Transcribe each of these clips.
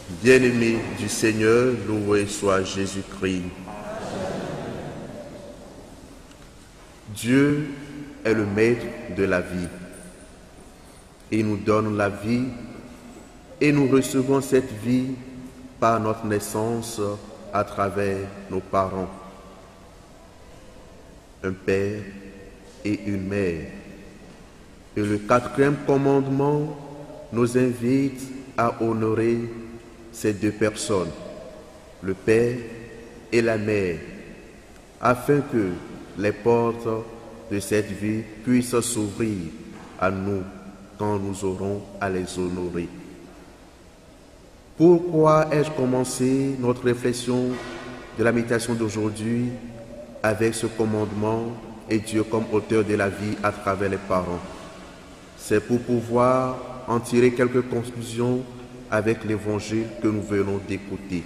Bien-aimé du Seigneur, loué soit Jésus-Christ. Dieu est le maître de la vie. Il nous donne la vie et nous recevons cette vie par notre naissance à travers nos parents. Un père et une mère. Et le 4e commandement nous invite à honorer ces deux personnes, le père et la mère, afin que les portes de cette vie puissent s'ouvrir à nous quand nous aurons à les honorer. Pourquoi ai-je commencé notre réflexion de la méditation d'aujourd'hui avec ce commandement et Dieu comme auteur de la vie à travers les parents? C'est pour pouvoir en tirer quelques conclusions avec l'évangile que nous venons d'écouter.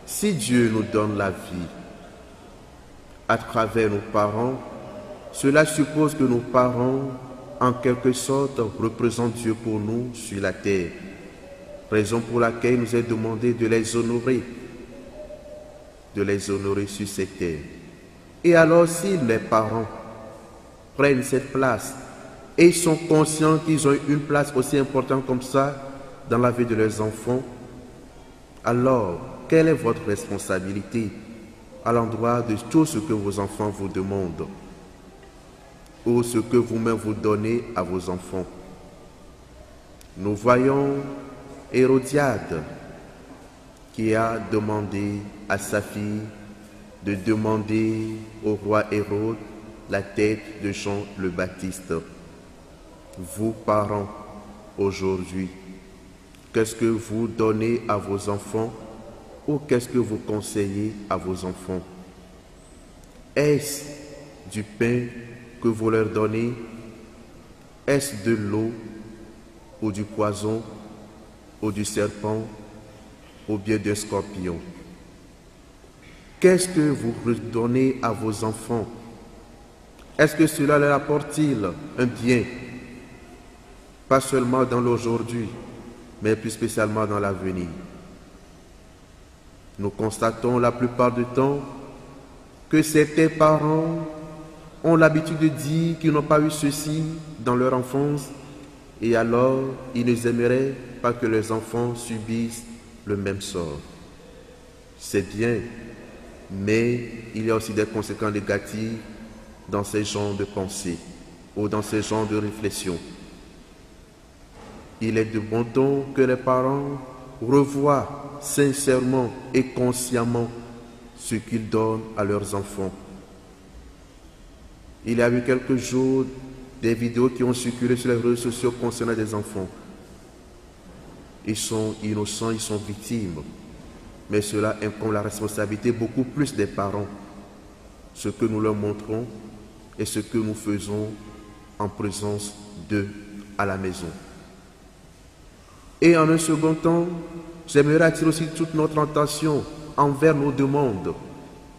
Si Dieu nous donne la vie à travers nos parents, cela suppose que nos parents, en quelque sorte, représentent Dieu pour nous sur la terre, raison pour laquelle il nous est demandé de les honorer sur cette terre. Et alors, si les parents prennent cette place et ils sont conscients qu'ils ont une place aussi importante comme ça dans la vie de leurs enfants, alors, quelle est votre responsabilité à l'endroit de tout ce que vos enfants vous demandent ou ce que vous-même vous donnez à vos enfants? Nous voyons Hérodiade qui a demandé à sa fille de demander au roi Hérode la tête de Jean le Baptiste. Vous, parents, aujourd'hui, qu'est-ce que vous donnez à vos enfants ou qu'est-ce que vous conseillez à vos enfants? Est-ce du pain que vous leur donnez? Est-ce de l'eau ou du poison ou du serpent ou bien d'un scorpion? Qu'est-ce que vous redonnez à vos enfants? Est-ce que cela leur apporte-t-il un bien? Pas seulement dans l'aujourd'hui, mais plus spécialement dans l'avenir. Nous constatons la plupart du temps que certains parents ont l'habitude de dire qu'ils n'ont pas eu ceci dans leur enfance et alors ils n'aimeraient pas que leurs enfants subissent le même sort. C'est bien, mais il y a aussi des conséquences négatives dans ces genres de pensées ou dans ces genres de réflexions. Il est de bon ton que les parents revoient sincèrement et consciemment ce qu'ils donnent à leurs enfants. Il y a eu quelques jours des vidéos qui ont circulé sur les réseaux sociaux concernant des enfants. Ils sont innocents, ils sont victimes. Mais cela incombe la responsabilité beaucoup plus des parents. Ce que nous leur montrons et ce que nous faisons en présence d'eux à la maison. Et en un second temps, j'aimerais attirer aussi toute notre attention envers nos demandes.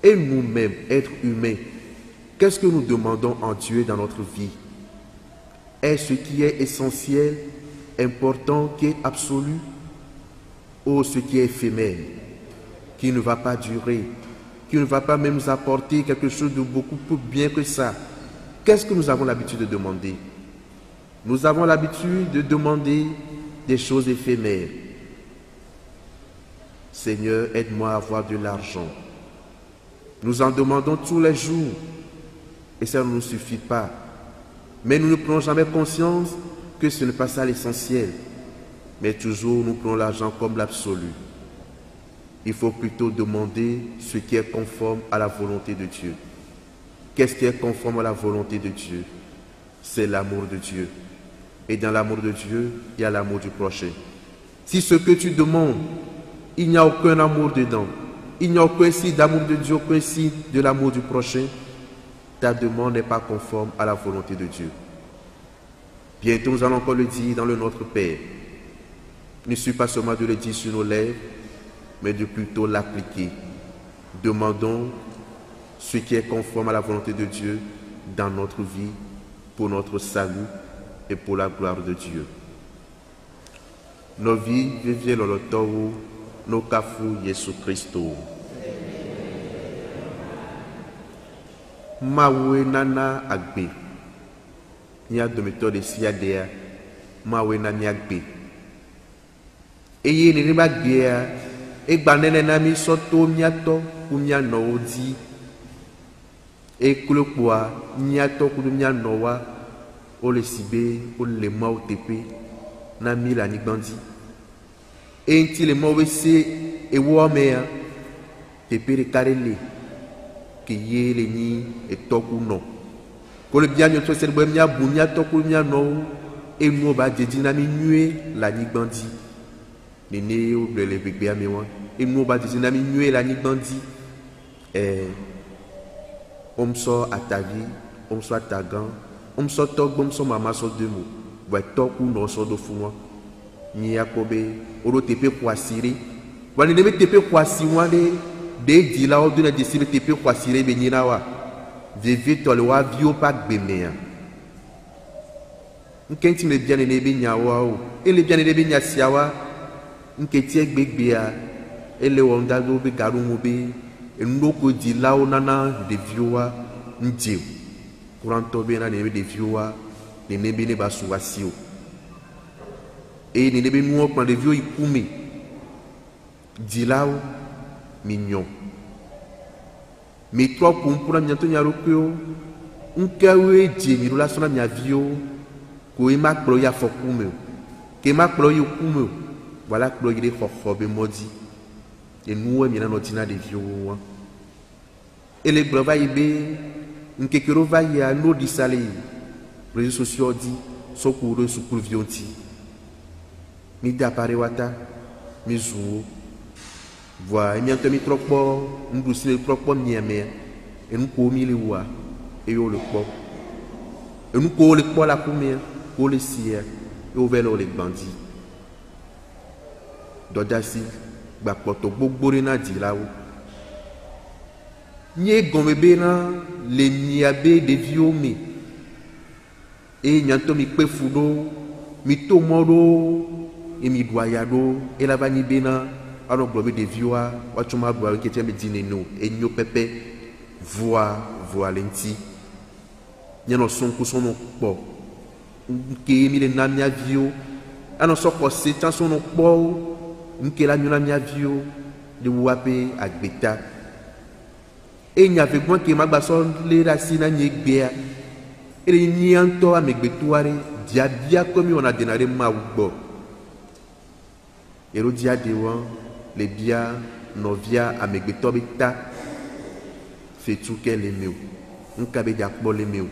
Et nous-mêmes, êtres humains, qu'est-ce que nous demandons en Dieu dans notre vie? Est-ce ce qui est essentiel, important, qui est absolu, ou ce qui est éphémère, qui ne va pas durer, qui ne va pas même nous apporter quelque chose de beaucoup plus bien que ça? Qu'est-ce que nous avons l'habitude de demander? Nous avons l'habitude de demander des choses éphémères. Seigneur, aide-moi à avoir de l'argent. Nous en demandons tous les jours et ça ne nous suffit pas. Mais nous ne prenons jamais conscience que ce n'est pas ça l'essentiel. Mais toujours nous prenons l'argent comme l'absolu. Il faut plutôt demander ce qui est conforme à la volonté de Dieu. Qu'est-ce qui est conforme à la volonté de Dieu? C'est l'amour de Dieu. Et dans l'amour de Dieu, il y a l'amour du prochain. Si ce que tu demandes, il n'y a aucun amour dedans, il n'y a aucun signe d'amour de Dieu, aucun signe de l'amour du prochain, ta demande n'est pas conforme à la volonté de Dieu. Bientôt, nous allons encore le dire dans le Notre Père. Il ne suffit pas seulement de le dire sur nos lèvres, mais de plutôt l'appliquer. Demandons ce qui est conforme à la volonté de Dieu dans notre vie, pour notre salut et pour la gloire de Dieu. nos vies vivent le toro, nos cafous Jésus Christ. Mawe nana agbe. Nia domitor de siadea. Mawe nani agbe. Eye ni riba gbea. Egbanene nami soto miato kumia no odi. Ekulokwa miato kumia nowa. Ole sibe, ole ma o tepe. Nami la ni bandi. Enti le mawe se ewo mea. Tepe de karele. Que yé les ni et toku no. Quand le bien notre c'est le mia bunya toku mia no et nous ba de dynamique nué la ni bandi. Les né ou les bébés améwan et nous ba de dynamique nué la ni bandi. On sort à ta vie, on sort à ta gang, on sort tok bon son maman sort deux mots. Va toku no sort de fou. Ni yakobe oro tepe kwa siri. Va ne me tepe kwa siwande. Des dila ou d'une décision de TP quoi siré benina wa vive to le wa bio pa gbemea nkenti le bien ne be nyawa o e le bien ne be nya siawa nketi egbegbe ele wonda do be garu mo be ndoko dila o nana de viowa nje kuranto be na ne de viowa ne be ne ba suwa sio e ne be nu o plan de vio ikume dila o mignon. Mais toi, pour la mienne, tu n'as rien. Un caoué, Jimmy, la son ami avio, que ma ploya fokume, que ma ploya kume, voilà que l'on est fort maudit. Et nous, on est dans notre de vieux. Et les brevas y bé, un quelque va y a l'eau du salé, les réseaux sociaux dit, socorro, socorro vionti. Mi d'apparaît wata, mi zou. Voilà, il y a un trop fort, un dossier trop fort, et nous commis les voix, et on le pop. Et nous collons le pop la combien, pour les siens, et on les bandits. D'audacie, bapoto, boborina dit là-haut. N'y gombena, les niabé des viomés. Et n'y a un mi pefudo, mi tomoro, et mi doyado, et la vanibena. Alors, globe de vioa, watchuma globe qui tient me dîner nous, et nous pepe, voix lenti. N'y a son coup son po. Qui mi le namia vio, à nos sortes c'est un son po, qui la namia vio, de wape à beta. Et il y avait moi qui m'a basson les racines à nigbea. Et il n'y a un temps à me bétoire, diabia comme on a dénaré ma ou et le dia de wan, les biens, novia, amegbetobita, fait tout qu'elle est mieux. Un cabé d'akbol est mieux.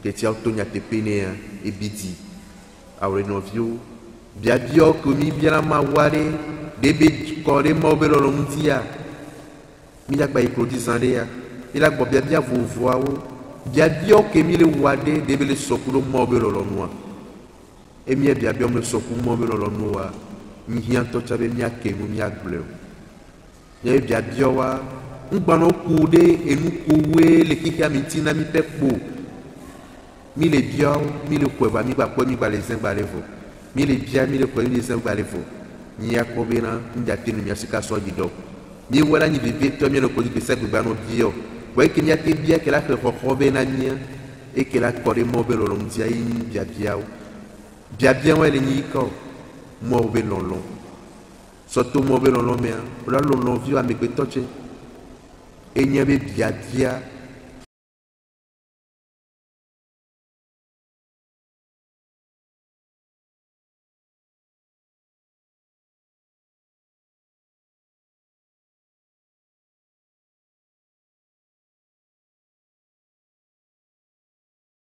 Que tu as obtenu à te peiner et bidi. Alors, novio, bien bio, comme bien la maware, bébé, corps et mauvais dans le mondia. Il a pas écouté sans rien. Il a bien vous voir. Bien bio, que mi le wade, débé le soculo mauvais dans le noir. Et bien bien le soculo mauvais dans le noir. Mihia tochabe mia kemu mia bleu. Ye bia biowa, ngbano kude enu kuwe le kiki amitina mi pepo. Mi le biao, mi le kweva mi ba kwa mi ba le zengba levo. Mi le bia mi le kwa mi le zengba levo. Ni yakobena ndate no mi asika so dido. Mi wala ni bebe to mi no kodi pesa gba no bio. Wa ke mi ate bia ke la fe khobe na nia e ke la kore mo be lo ndia yi bia biao. Bia bia wa le ni ko. Moi au belon surtout moi belon mais là l'on vieux avec toche et n'y avait bien